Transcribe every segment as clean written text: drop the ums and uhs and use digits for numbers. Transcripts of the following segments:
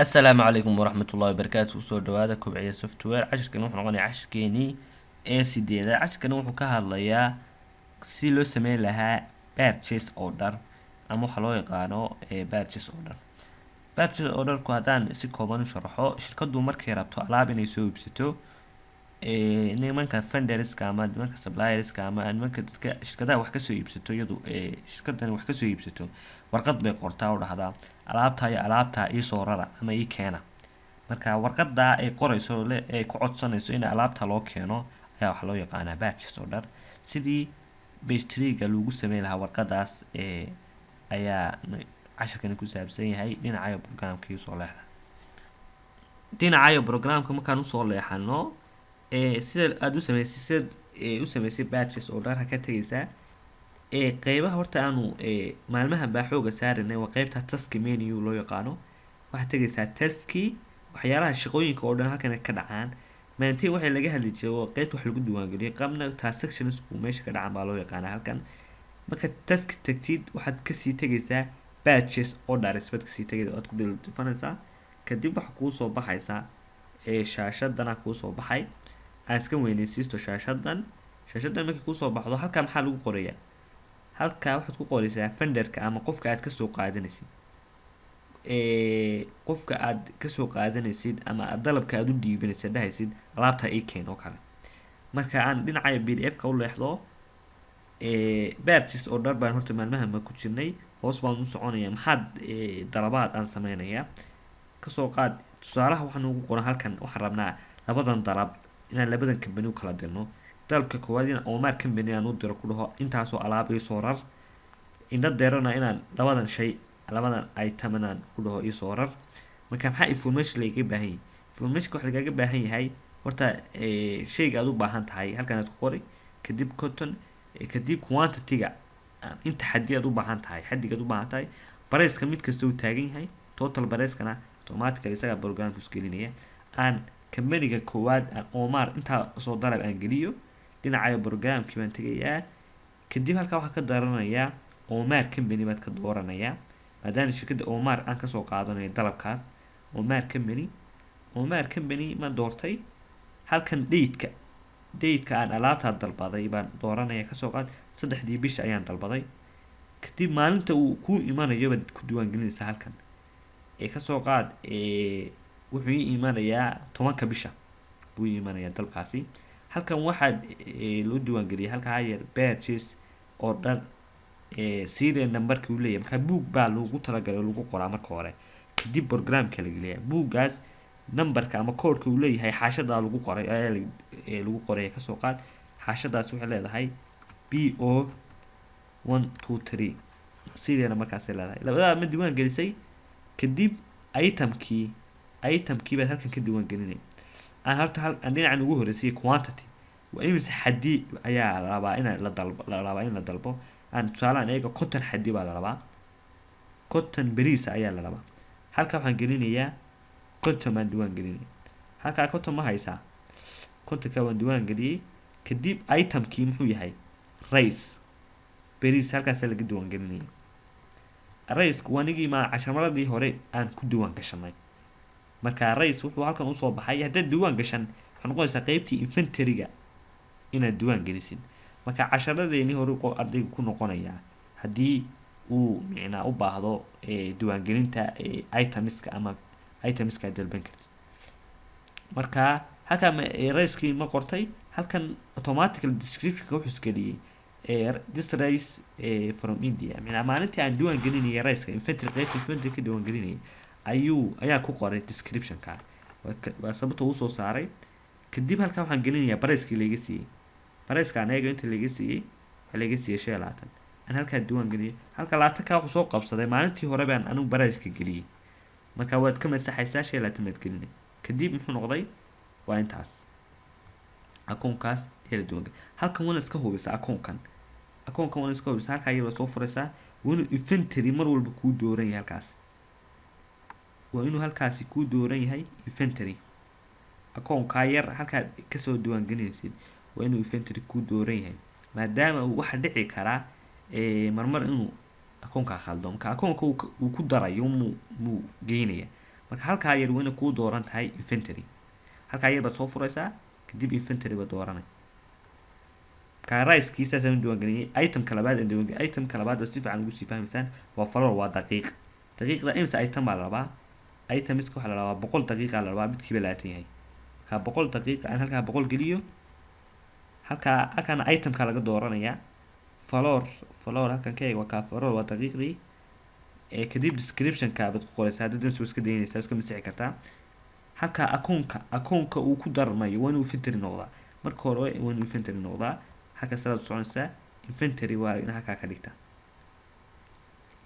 السلام عليكم ورحمة الله وبركاته. soo dhawaada kobciya software. cashirkan wuxuu noqonayaa cashirkeenii ee sideeda. cashirkan wuxuu ka hadlayaa si loo sameyn lahaa purchase order ama waxa loo yaqaano purchase order. purchase orderku haddaan si kooban u sharaxo, shirkadu markay rabto alaab inay soo iibsato nimanka vendorska ama nimanka supplierska ama nimanka dadka shirkadaha wax ka soo iibsato, iyadu shirkadan wax ka soo iibsato warqad bay qortaa oo dhahdaa alaabta ii soo rara ama ii keena. marka warqada ay qorayso ay ku codsanayso in alaabta loo keeno ayaa wax loo yaqaanaa purchase order. sidii page-ga lagu sameyn lahaa warqadaas ayaa cashirkan ku saabsan yahay. dhinaca programka soo leexda, dhinaca programka markaan u soo leexano sida aad u sameysay purchase order ka tagaysaa qeybaha horta aanu maalmaha baa xooga saaranay waa qeybta task menu loo yaqaano. waxaad tagaysaa taski, waxyaalaha shaqooyinka oo dhan halkan ka dhacaan. maantay waxay laga hadli jiray waa qeybta wax lagu diiwaangeliyo, qabna transactions meesha ka dhacaan baa loo yaqaanaa halkan. marka task tagtid waxaad kasii tagaysaa purchase order isbad kasii tagaysaa, aad ku dhilfanaysaa. kadib waxa kuu soo baxaysaa shaashadana kuu soo baxay. aan iska weynaysiisto shaashadan markay kuu soo baxdo halka maxaa lagu qorayaa? halka waxaad ku qoraysaa vendorka ama qofka aad kasoo qaadanaysid ama dalabka aad u dhiibanaysid, dhahaysid alaabta ii keen oo kale. marka aan dhinaca pdf-ka u leexdo purchase order baan horta maalmaha ma ku jirnay. hoos baan u soconaya maxaad dalabaad aan sameynaya. kasoo qaad tusaalaha waxaan ugu qoran halkan, waxaan rabnaa labadan dalab inaan labadan company u kala dirno. dalabka koowaad in Omar company aan u diro ku dhaho intaasoo alaab ii soo rar. indha deerana inaan labadan item aan ku dhaho ii soo rar. marka maxaa information laga baahan yahay? information waxa laga baahan yahay horta shayga aad u baahan tahay halkan aad ku qori, kadib cotton, kadib quantity-ga inta xaddi aad u baahan tahay, xaddiga aad u baahan tahay, price-ka mid kasta uu taagan yahay, total price-kana automatically isaga programka isku gelinaya. aan company-ga koowaad aan Omar inta soo dalab aan geliyo, dhinaca programkii baan tagayaa. kadib halka waxaan ka dooranayaa Omar company baad ka dooranayaa, maadaama shirkadda Omar aan ka soo qaadanayo dalabkaas. Omar company ma doortay. halkan date-ka aan alaabta dalbaday baan dooranaya. kasoo qaad 3 bisha ayaan dalbaday. kadib maalinta uu ku imanayo baad ku diiwaangelinaysaa halkan. kasoo qaad wuxuu ii imanayaa 10 bisha buu imanayaa dalkaasi. halkan waxaad loo diiwaangeliyay halka higher purchase order serial number-ka uu leeyahay. marka book baa lagu talagalay lagu qoraa marka hore, kadib programka la geliyaa. bookgaas numberka ama code-ka uu leeyahay xaashada lagu qoray ayaa lagu qoray. kasoo qaad xaashadaas waxay leedahay BO123 serial number-kaas ay leedahay. labadaa ma diiwaan gelisay, kadib itemkii baad halkan ka diiwaan gelinay. aan dhinacan ugu horeysay quantity waa imise xaddi ayaa la rabaa in la dalbo. aan tusaalaan eega cotton xaddi baa la rabaa, cotton beriis ayaa la rabaa. halka waxaan gelinayaa cotton baan diiwaan gelinay. halka cotton ma haysaa, cottonka waan diiwaan geliyay. kadib itemkii muxuu yahay? rice, beriis. halkaas laga diiwaan gelinaya. rice wanigii ma casharmadii hore aan ku diiwaan gashanay. marka rice wuxuu halkan u soo baxay. haddaad diiwaan gashan waxay noqonaysaa qeybtii inventory-ga inaad diiwaan gelisid. marka casharadeenii hore ardayga ku noqonayaa haddii uu micnaa u baahdo diiwaangelinta itemska ama itemska aad dalban kartid. marka halkan rice-kii ma qortay. halkan automatically description-ka wuxuu isgeliyay this rice from India. micnaa maalintii aan diiwaan gelinayay rice-ka inventory, qeybta inventory ka diiwaan gelinayay ayaa ku qoray description-ka. waa sababta uu soo saaray. kadib halkan waxaan gelinayaa price-kii laga siiyay. price-ka anaga inta laga siiyay waxa laga siiyay 25. aan halkaa diiwaan geliyay. halka 20ka wuxuu soo qabsaday maalintii hore baan anigu price-ka geliyay. marka waad ka masaxaysaa 25 maad gelinay. kadib muxuu noqday? waa intaas akoonkaas la diiwaan geliyay. halkan wana iska hubisa akoonkan wana iska hubisa. halka ayay soo furaysaa. wanu inventory mar walba ku dooran yahay halkaas. waa inuu halkaasi ku dooran yahay inventory. akoonka yar halka ka soo diiwaan gelinaysid waa inuu inventory ku dooran yahay, maadaama uu waxa dhici karaa marmar inuu akoonka khaldo. marka akoonka uu ku darayo muu geynaya. marka halkaa yar waa inay kuu dooran tahay inventory. halkaa yar baad soo furaysaa kadib inventory baad dooranay. marka raiskiisa saan diiwaangeliyay. itemka labaad aan diiwaangeliyay, itemka labaad waa si fiican ugu sii fahmaysaan, waa floor, waa daqiiq. daqiiqda imisa item baa la rabaa. itemiska waxaa la rabaa 100 daqiiqa la rabaa, midkiiba 20 yahay. marka 100 daqiiqa aan halkaa 100 geliyo, halkaana itemka laga dooranayaa. floor halkan ka eeg waa kaa floor, waa daqiiqdii. kadib description-ka baad ku qoraysaa, dad soo iska daynaysaa, iska masixi kartaa. halka akoonka uu ku darmayo waa inuu inventory noqdaa. marka hore waa inuu inventory noqdaa. halka salaad soconaysaa inventory waa in halkaa ka dhigtaa.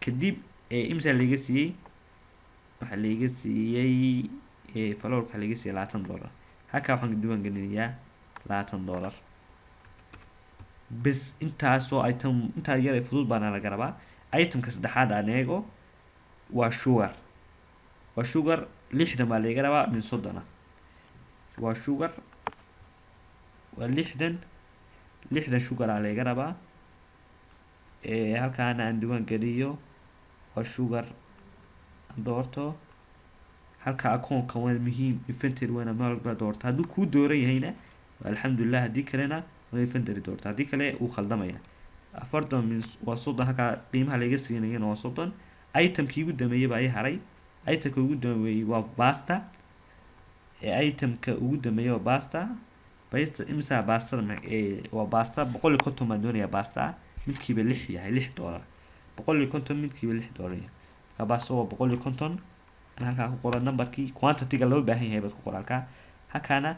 kadib imsa laga siiyay, waxa laga siiyay floor waxa laga siiyay $20. halka waxaan diiwaan gelinayaa $20 bas. intaasoo item intaa yar ee fudud baana laga rabaa. itemka saddexaad aan eego waa sugar. 60 baa laga rabaa min 30. waa sugar, waa 60 sugar aa laga rabaa. halkaana aan diiwaan geliyo waa sugar doorto. halka akoonka waa muhiim, inventory waana meel walba doorto. hadduu kuu dooran yahayna alxamdulillah, haddii kalena waa inventory doorto, haddii kale uu khaldamaya. 40 min waa 30. halkaa qiimaha laga siinayana waa 30. itemkii ugu dambeeyay baa ii haray. itemka ugu dambeeyay waa pasta. itemka ugu dambeeyay waa pasta. imisa pasta waa pasta 150 baan doonayaa. pasta midkiiba 6 yahay, $6. 150 midkiiba $6 yahay. marka pasta waa 150. halkaa ku qoran numberkii, quantity-ga loo baahan yahay baad ku qoran halkaa. halkaana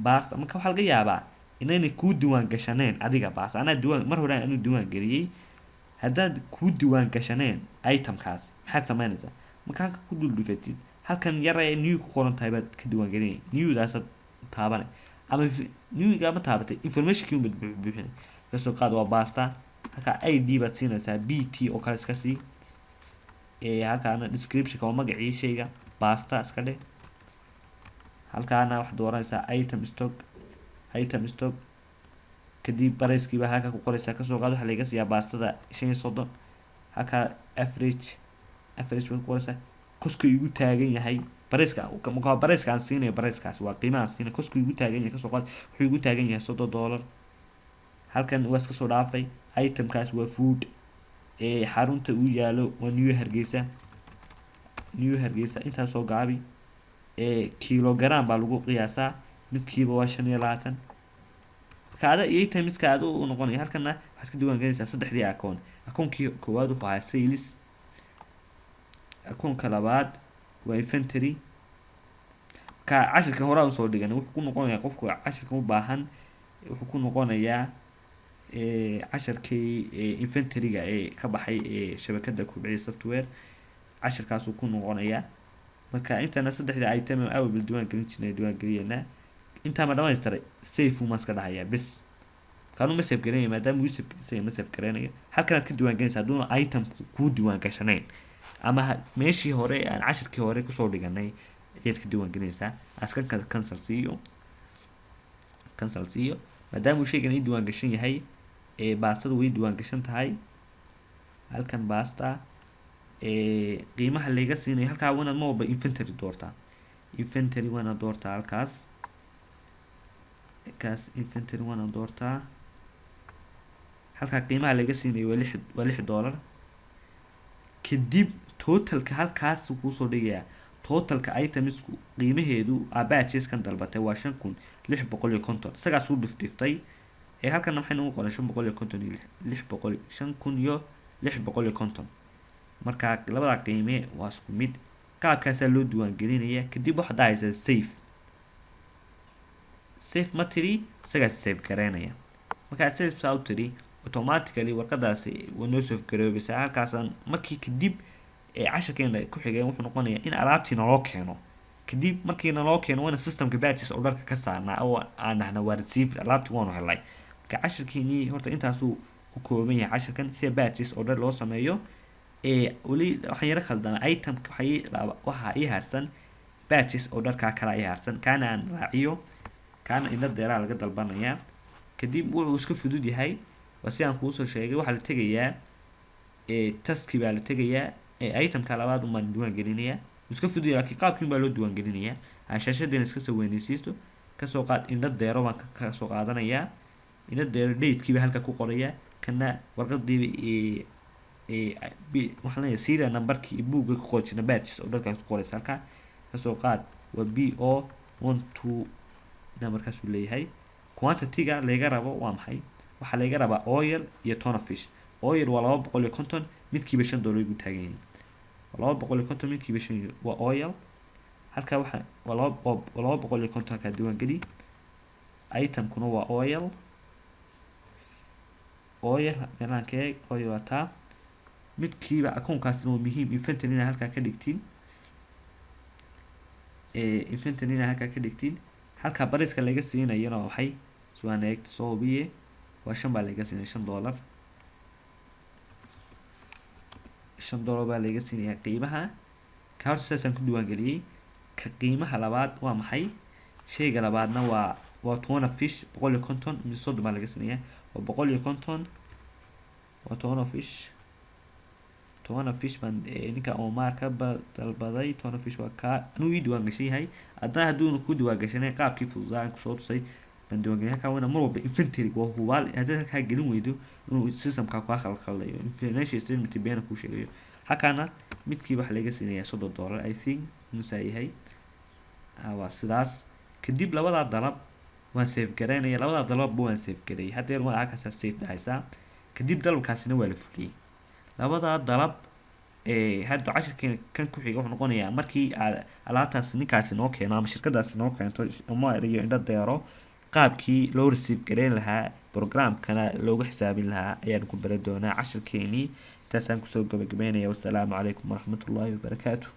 pasta marka waxaa laga yaabaa inaynay kuu diiwaan gashaneen adiga pasta. anaa diiwaan mar hore aanu diiwaan geliyay. haddaad kuu diiwaan gashaneen itemkaas maxaad samaynaysaa? marka halka ku dhuldhufatid, halkan yar ee new ku qoran tahay baad ka diiwaan gelinay. newdaasaad taabanay, ama newga ma taabatay, information-kii unbaad buuxinay. kasoo qaad waa pasta. halkaa id baad siinaysaa, bt oo kale iska sii. halkaana description-ka waa magacii shayga, pasta iska dheh. halkaana waxaad dooranaysaa item stock. kadib barayskii baa halkaa ku qoraysaa. kasoo qaad waxaa laga siiyaa baastada 35. halkaa average baad ku qoraysaa. koska igu taagan yahay barayska, marka barayska aan siinayo, barayskaas waa qiimaha aan siinayo. koska igu taagan yahay, kasoo qaad wuxuu igu taagan yahay $30. halkan waa iska soo dhaafay. itemkaas waa food. xarunta uu yaalo waa New Hargeysa. intaas soo gaabi. kilogram baa lagu qiyaasaa, midkiiba waa 25. kaada iyo itemiska aad u noqonaya. halkana waxaad ka diiwaan gelinaysaa 3 akoon. akoonkii koowaad wuxuu ahaa sales. akoonka labaad waa inventory. ka cashirka hore usoo dhigan wuxuu ku noqonayaa qofku cashirka u baahan, wuxuu ku noqonayaa cashirkii inventory-ga ka baxay shabakada kubciya software. cashirkaasuu ku noqonayaa. marka intana 3 item awal diiwaan gelin jirnay diiwaan geliyeenaa. intaa ma dhamaystiray, save uma iska dhahayaa bes. kaanu ma save garanaya, maadaama uu save ma save garanayo. halkanaad ka diiwaan gelinaysaa hadduuna item kuu diiwaan gashanayn, ama meeshii hore aan cashirkii hore kusoo dhiganay ayaad ka diiwaan gelinaysaa. askan cancel siiyo. maadaama uu shaygan ii diiwaan gashan yahay, baastada way diiwaan gashan tahay. halkan pasta qiimaha laga siinayo halkaa waa inaad ma walba inventory doortaa. halkaas inventory waa inaad doortaa. halkaa qiimaha laga siinayo waa $6. kadib totalka halkaas kuusoo dhigayaa. totalka itemsku qiimaheedu batcheskan dalbatay waa 5,650. isagaas uu dhifdhiftay. halkana waxaynu u qoray 5,650. marka labada qiime waa isku mid. qaabkaasaa loo diiwaan gelinaya. kadib waxaad dhahaysaa save ma tiri, isagaas save gareynaya. markaad save saa u tiri, automatically warqadaasi waa noo soo garoobaysaa. halkaasaan markii kadib cashirkeena ku xigeen wuxuu noqonayaa in alaabtii naloo keeno. kadib markii naloo keeno waana systemka batches oo dharka ka saarnaa oo aan nahna waa received, alaabtii waanu helay. marka cashirkeenii horta intaasuu ku kooban yahay. cashirkan sida batches oo dhar loo sameeyo. weli waxaan yara khaldana itemka waxaa ii harsan batches oo dharkaa kala ii harsan. kaana aan raaciyo, kaana ila deeraa laga dalbanayaa. kadib wuxuu iska fudud yahay, waa si aan kuusoo sheegay. waxaa la tegayaa taski baa la tegayaa. itemka labaad umaan diiwaan gelinayaa. iska fududahay laakiin qaabkiin baa loo diiwaan gelinayaa shaashadeena iska soo weynaysiisto kasoo qaad indho deero baan ka soo qaadanayaa indho deero datekiiba halka ku qorayaa kana warqadiiba waxaan leeyahay serial numberkii iyo buugga ku qori jirna badges oo dharkaas ku qoraysa halkaa kasoo qaad waa BO12 markaas uu leeyahay quantity-ga laga rabo waa maxay waxaa laga rabaa oil iyo tuna fish oil waa 250 midkiiba $5 ugu taagan yahay 250 midkiiba 5 waa oil halka waxa waa 250 ka diiwaan geli itemkuna waa oil meelankee oil wataa midkiiba akoonkaasna waa muhiim inventory-na halka ka dhigtiin inventory-na halka ka dhigtiin halka bariska laga siinayana waxay su'aan eegta soo hubiye waa 5 baa laga siinay $5 $5 baa laga siinaya qiimaha ka horta saasaan ku diiwaan geliyay ka qiimaha labaad waa maxay shayga labaadna waa tuna fish 150 mid 30 baa laga siinaya waa 150 waa tuna fish baan ninka Omar ka dalbaday tuna fish waa ka anuu ii diiwaan gashay yahay adna hadduu ku diiwaan gashanay qaabkii fududaan ku soo tusay baan diiwaan gelin halka wana mar walba inventory waa hubaal hadda halka gelin weydo inuu systemka ku khalkhalayo financial statement been ku sheegayo halkaana midkiiba waxa laga siinayaa $30 I think inuu yahay waa sidaas kadib labada dalab waan save gareynaya labada dalab waan save gareeyay hadda yar waa halkaas save dhaysa kadib dalabkaasina waa la fuliyay labada dalab hadda cashirkeen kan ku xiga wuxuu noqonayaa markii alaabtaas ninkaasi noo keeno ama shirkadaasi noo keento ama iyo indho deero qaabkii loo receive gareyn lahaa programkana loogu xisaabin lahaa ayaan ku bari doonaa cashirkeenii intaasaan kusoo gabagabeynaya wassalaamu calaykum waraxmatullaahi wabarakaatuh